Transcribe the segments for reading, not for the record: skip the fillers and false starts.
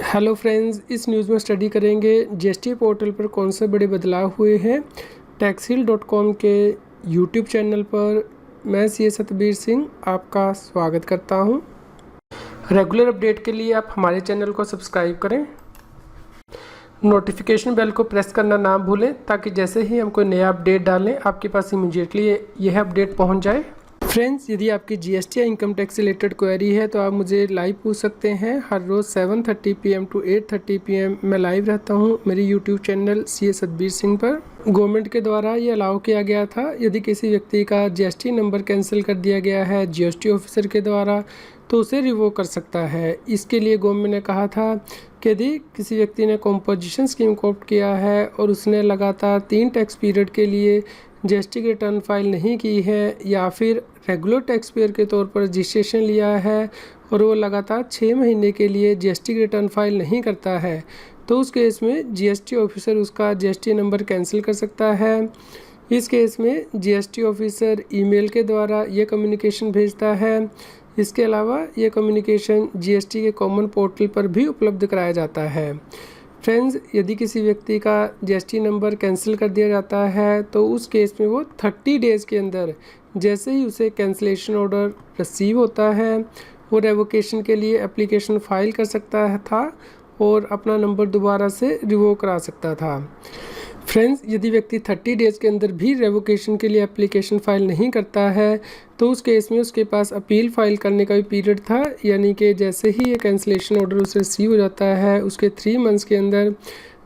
Hello friends, इस news में study करेंगे जीएसटी पोर्टल पर कौन से बड़े बदलाव हुए हैं। टैक्सहील.com के यूट्यूब चैनल पर मैं सी सतबीर सिंह आपका स्वागत करता हूं। रेगुलर अपडेट के लिए आप हमारे चैनल को सब्सक्राइब करें, नोटिफिकेशन बेल को प्रेस करना ना भूलें ताकि जैसे ही हम कोई नया अपडेट डालें आपके पास इमीडिएटली यह अपडेट पहुंच जाए। फ्रेंड्स, यदि आपकी जीएसटी या इनकम टैक्स से रिलेटेड क्वेरी है तो आप मुझे लाइव पूछ सकते हैं। हर रोज़ 7:30 PM टू 8:30 PM मैं लाइव रहता हूं मेरे YouTube channel C Satbir Singh पर। गवर्नमेंट के द्वारा ये अलाउ किया गया था, यदि किसी व्यक्ति का जीएसटी नंबर कैंसिल कर दिया गया है जीएसटी ऑफिसर के द्वारा तो उसे रिवोक कर सकता है। इसके लिए गवर्नमेंट ने कहा था कि यदि किसी व्यक्ति ने कॉम्पोजिशन स्कीम को ऑप्ट किया है और उसने लगातार 3 टैक्स पीरियड के लिए जीएसटी की रिटर्न फाइल नहीं की है या फिर रेगुलर टैक्स पेयर के तौर पर रजिस्ट्रेशन लिया है और वो लगातार 6 महीने के लिए जीएसटी की रिटर्न फाइल नहीं करता है तो उस केस में जीएसटी ऑफिसर उसका जीएसटी नंबर कैंसिल कर सकता है। इस केस में जीएसटी ऑफिसर ईमेल के द्वारा ये कम्युनिकेशन भेजता है। इसके अलावा ये कम्युनिकेशन जीएसटी के कॉमन पोर्टल पर भी उपलब्ध कराया जाता है। फ्रेंड्स, यदि किसी व्यक्ति का जीएसटी नंबर कैंसिल कर दिया जाता है तो उस केस में वो 30 डेज़ के अंदर जैसे ही उसे कैंसिलेशन ऑर्डर रिसीव होता है वो रेवोकेशन के लिए एप्लीकेशन फाइल कर सकता था और अपना नंबर दोबारा से रिवोक करा सकता था। फ्रेंड्स, यदि व्यक्ति 30 डेज़ के अंदर भी रेवोकेशन के लिए एप्लीकेशन फ़ाइल नहीं करता है तो उस केस में उसके पास अपील फाइल करने का भी पीरियड था, यानी कि जैसे ही ये कैंसिलेशन ऑर्डर उसे रिसीव हो जाता है उसके 3 मंथ्स के अंदर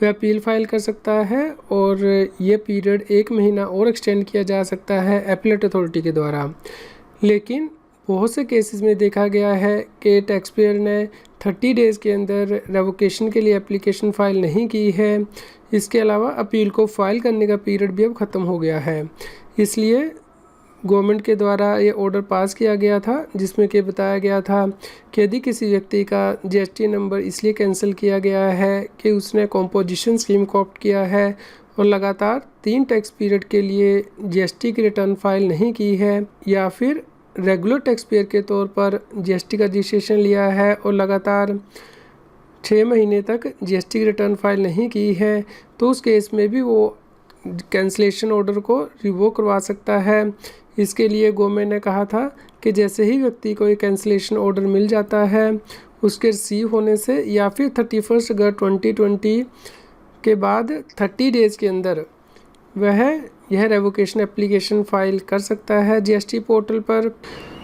वह अपील फाइल कर सकता है और ये पीरियड 1 महीना और एक्सटेंड किया जा सकता है एपीलेट अथॉरिटी के द्वारा। लेकिन बहुत से केसेस में देखा गया है कि टैक्स पेयर ने 30 डेज़ के अंदर रेवोकेशन के लिए एप्लीकेशन फ़ाइल नहीं की है। इसके अलावा अपील को फाइल करने का पीरियड भी अब ख़त्म हो गया है। इसलिए गवर्नमेंट के द्वारा ये ऑर्डर पास किया गया था जिसमें कि बताया गया था कि यदि किसी व्यक्ति का जीएसटी नंबर इसलिए कैंसिल किया गया है कि उसने कॉम्पोजिशन स्कीम को ऑप्ट किया है और लगातार 3 टैक्स पीरियड के लिए जीएसटी की रिटर्न फाइल नहीं की है या फिर रेगुलर टैक्स पेयर के तौर पर जीएसटी का रजिस्ट्रेशन लिया है और लगातार 6 महीने तक जीएसटी की रिटर्न फाइल नहीं की है तो उस केस में भी वो कैंसिलेशन ऑर्डर को रिवोक करवा सकता है। इसके लिए गवर्नमेंट ने कहा था कि जैसे ही व्यक्ति को ये कैंसिलेशन ऑर्डर मिल जाता है उसके रिसीव होने से या फिर 31 अगस्त 2020 के बाद 30 डेज़ के अंदर वह यह रेवोकेशन एप्लीकेशन फ़ाइल कर सकता है जीएसटी पोर्टल पर।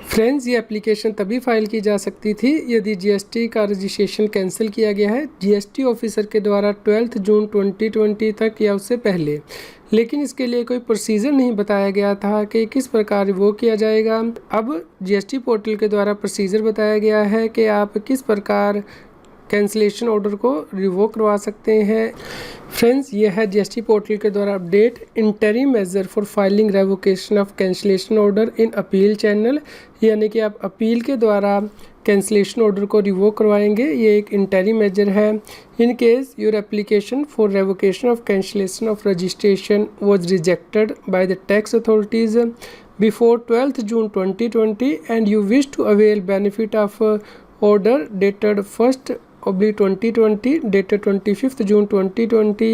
फ्रेंड्स, ये एप्लीकेशन तभी फाइल की जा सकती थी यदि जीएसटी का रजिस्ट्रेशन कैंसिल किया गया है जीएसटी ऑफिसर के द्वारा 12 जून 2020 तक या उससे पहले। लेकिन इसके लिए कोई प्रोसीजर नहीं बताया गया था कि किस प्रकार वो किया जाएगा। अब जीएसटी पोर्टल के द्वारा प्रोसीजर बताया गया है कि आप किस प्रकार कैंसिलेशन ऑर्डर को रिवोक करवा सकते हैं। फ्रेंड्स, यह है जीएसटी पोर्टल के द्वारा update interim measure for filing revocation of cancellation order in appeal channel, यानी कि आप अपील के द्वारा कैंसिलेशन ऑर्डर को रिवोक करवाएंगे। ये एक इंटरिम मेजर है। In case your application for revocation of cancellation of registration was rejected by the tax authorities before 12 June 2020 and you wish to avail benefit of order dated 1/2020 dated 25th June 2020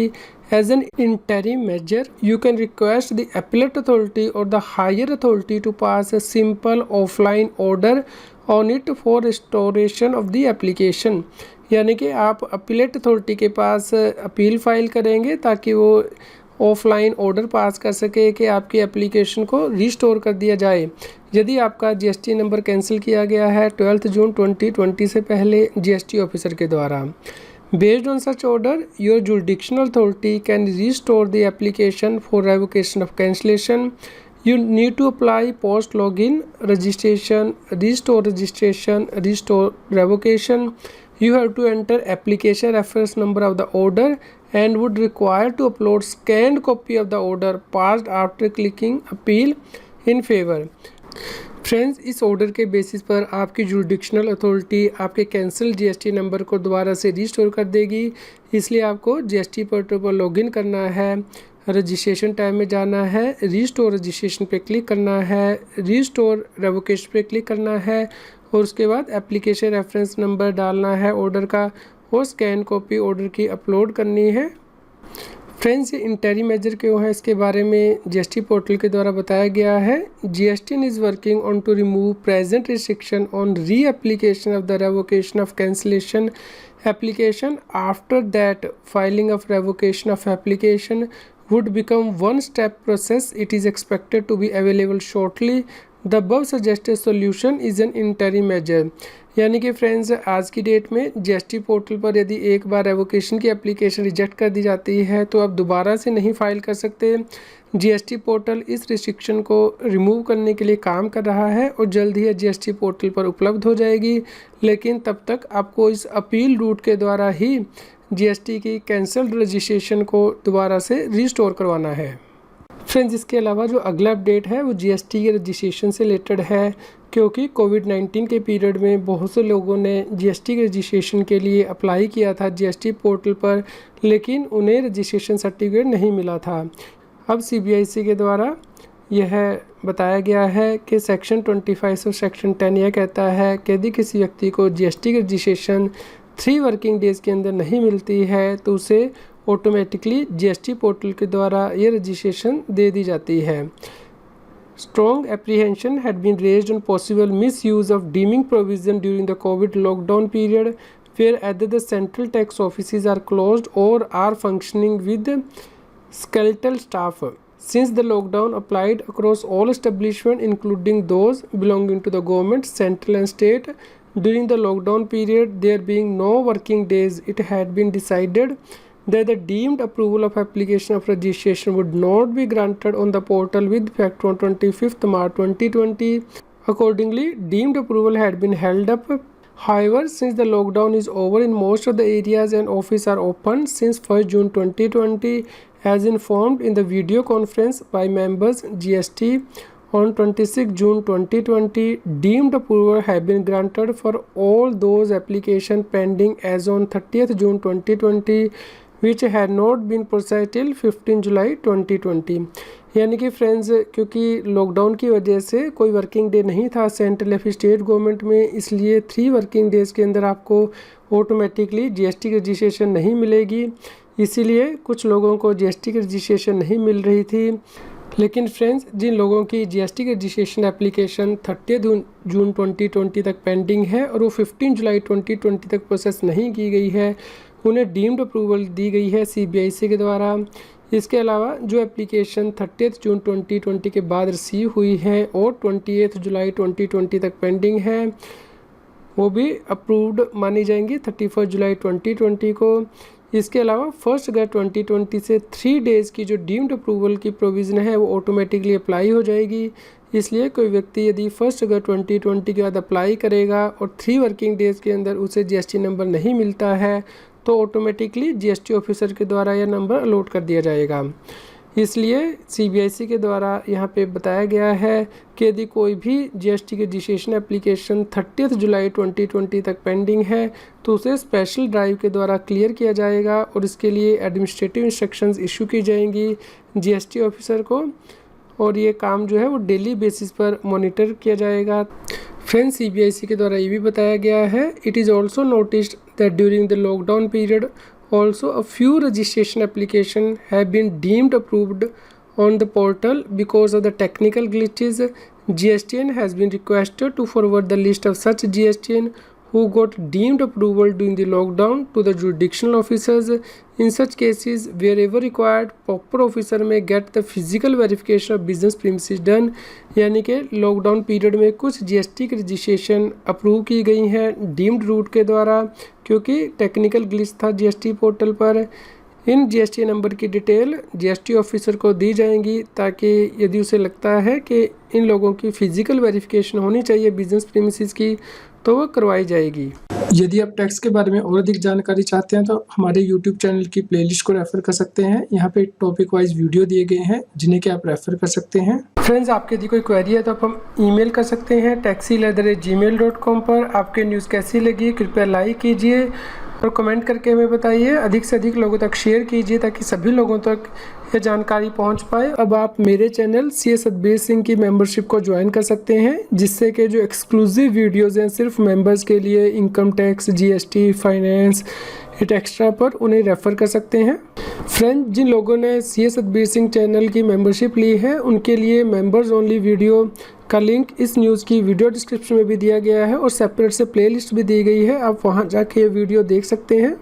as an interim measure, you can request the appellate authority or the higher authority to pass a simple offline order on it for restoration of the application। यानी कि आप appellate authority के पास appeal file करेंगे ताकि वो offline order pass कर सके कि आपकी एप्लीकेशन को रिस्टोर कर दिया जाए यदि आपका जीएसटी नंबर कैंसिल किया गया है 12 जून 2020 से पहले जीएसटी ऑफिसर के द्वारा। Based on such order your jurisdictional authority can restore the application for revocation of cancellation. You need to apply post login registration, restore revocation. You have to enter application reference number of the order and would require to upload scanned copy of the order passed after clicking appeal in favor। Friends, इस order के basis पर आपकी जुरिडिक्शनल authority आपके cancel GST number को दोबारा से restore कर देगी। इसलिए आपको जीएसटी पोर्टल पर लॉगिन करना है, रजिस्ट्रेशन टाइम में जाना है, रिस्टोर रजिस्ट्रेशन पे क्लिक करना है, रिस्टोर रेवोकेशन पे क्लिक करना है और उसके बाद एप्लीकेशन रेफरेंस नंबर डालना है ऑर्डर का और स्कैन कॉपी ऑर्डर की अपलोड करनी है। फ्रेंड्स, ये इंटरिम मेजर क्यों है इसके बारे में जीएसटी पोर्टल के द्वारा बताया गया है। GST is working on to remove present restriction on re application of the revocation of cancellation application. After that, filing of revocation of application would become one step process. It is expected to be available shortly. The above suggested solution is an interim measure. यानी कि friends, आज की date में GST portal पर यदि एक बार revocation की application reject कर दी जाती है तो आप दोबारा से नहीं फाइल कर सकते। जीएसटी पोर्टल इस रिस्ट्रिक्शन को रिमूव करने के लिए काम कर रहा है और जल्द ही जीएसटी पोर्टल पर उपलब्ध हो जाएगी, लेकिन तब तक आपको इस अपील रूट के द्वारा ही जीएसटी की कैंसल्ड रजिस्ट्रेशन को दोबारा से रिस्टोर करवाना है। फ्रेंड्स, इसके अलावा जो अगला अपडेट है वो जीएसटी के रजिस्ट्रेशन से रिलेटेड है, क्योंकि कोविड-19 के पीरियड में बहुत से लोगों ने जीएसटी के रजिस्ट्रेशन के लिए अप्लाई किया था जीएसटी पोर्टल पर, लेकिन उन्हें रजिस्ट्रेशन सर्टिफिकेट नहीं मिला था। अब सीबीआईसी के द्वारा यह बताया गया है कि सेक्शन 25 और सेक्शन 10 यह कहता है कि यदि किसी व्यक्ति को जीएसटी की रजिस्ट्रेशन 3 वर्किंग डेज़ के अंदर नहीं मिलती है तो उसे ऑटोमेटिकली जीएसटी पोर्टल के द्वारा ये रजिस्ट्रेशन दे दी जाती है। Strong apprehension had been raised on possible misuse of deeming provision during the COVID lockdown period, where either the central tax offices are closed or are functioning with skeletal staff. Since the lockdown applied across all establishments, including those belonging to the government, central and state, during the lockdown period, there being no working days, it had been decided that the deemed approval of application of registration would not be granted on the portal with effect on 25th March 2020. Accordingly, deemed approval had been held up. However, since the lockdown is over in most of the areas and offices are open since 1st June 2020, as informed in the video conference by members GST on 26 June 2020, deemed approval have been granted for all those applications pending as on 30th June 2020, which had not been processed till 15 जुलाई 2020। यानी कि friends, क्योंकि lockdown की वजह से कोई working day नहीं था central या फिर स्टेट गवर्नमेंट में, इसलिए 3 वर्किंग डेज़ के अंदर आपको ऑटोमेटिकली जीएसटी की रजिस्ट्रेशन नहीं मिलेगी। इसीलिए कुछ लोगों को जीएसटी की रजिस्ट्रेशन नहीं मिल रही थी। लेकिन फ्रेंड्स, जिन लोगों की जीएसटी की रजिस्ट्रेशन एप्लीकेशन 30 जून 2020 तक पेंडिंग है और वो 15 जुलाई 2020 तक प्रोसेस नहीं की गई है, उन्हें डीम्ड अप्रूवल दी गई है सीबीआईसी के द्वारा। इसके अलावा जो एप्लीकेशन 30 जून 2020 के बाद रिसीव हुई है और 28 जुलाई 2020 तक पेंडिंग है, वो भी अप्रूव्ड मानी जाएंगी 31 जुलाई 2020 को। इसके अलावा 1 अगस्त 2020 से 3 डेज़ की जो डीम्ड अप्रूवल की प्रोविज़न है वो ऑटोमेटिकली अप्लाई हो जाएगी। इसलिए कोई व्यक्ति यदि 1 अगस्त 2020 के बाद अप्लाई करेगा और 3 वर्किंग डेज़ के अंदर उसे जीएसटी नंबर नहीं मिलता है तो ऑटोमेटिकली जीएसटी ऑफिसर के द्वारा यह नंबर अलॉट कर दिया जाएगा। इसलिए सीबीआईसी के द्वारा यहाँ पे बताया गया है कि यदि कोई भी जीएसटी की रजिस्ट्रेशन एप्लीकेशन 30 जुलाई 2020 तक पेंडिंग है तो उसे स्पेशल ड्राइव के द्वारा क्लियर किया जाएगा और इसके लिए एडमिनिस्ट्रेटिव इंस्ट्रक्शंस इशू की जाएंगी जीएसटी ऑफिसर को, और ये काम जो है वो डेली बेसिस पर मॉनिटर किया जाएगा। फ्रेंड्स, सीबीआईसी के द्वारा ये भी बताया गया है, it is also noticed that during the lockdown period also a few registration applications have been deemed approved on the portal because of the technical glitches. GSTN has been requested to forward the list of such GSTN who got deemed approval during the lockdown to the jurisdictional officers. In such cases, wherever required, proper officer may get the physical verification of business premises done. यानी कि lockdown period में कुछ GST की registration approve की गई हैं deemed root के द्वारा, क्योंकि टेक्निकल ग्लिच था जीएसटी पोर्टल पर। इन जीएसटी नंबर की डिटेल जीएसटी ऑफिसर को दी जाएंगी ताकि यदि उसे लगता है कि इन लोगों की फ़िज़िकल वेरिफिकेशन होनी चाहिए बिजनेस प्रीमिसेस की तो वो करवाई जाएगी। यदि आप टैक्स के बारे में और अधिक जानकारी चाहते हैं तो हमारे यूट्यूब चैनल की प्लेलिस्ट को रेफ़र कर सकते हैं। यहाँ पे टॉपिक वाइज वीडियो दिए गए हैं जिन्हें कि आप रेफ़र कर सकते हैं। फ्रेंड्स, आपके यदि कोई क्वेरी है तो आप हम ईमेल कर सकते हैं taxil@gmail.com पर। आपके न्यूज़ कैसी लगी कृपया लाइक कीजिए और कमेंट करके हमें बताइए। अधिक से अधिक लोगों तक शेयर कीजिए ताकि सभी लोगों तक ये जानकारी पहुंच पाए। अब आप मेरे चैनल CS सतबीर सिंह की मेंबरशिप को ज्वाइन कर सकते हैं, जिससे कि जो एक्सक्लूसिव वीडियोज़ हैं सिर्फ मेंबर्स के लिए, income tax, GST, finance, hit extra पर, उन्हें रेफ़र कर सकते हैं। फ्रेंड, जिन लोगों ने CS सतबीर सिंह चैनल की मेंबरशिप ली है उनके लिए मेंबर्स ओनली वीडियो का लिंक इस न्यूज़ की वीडियो डिस्क्रिप्शन में भी दिया गया है और सेपरेट से प्लेलिस्ट भी दी गई है, आप वहां जाके ये वीडियो देख सकते हैं।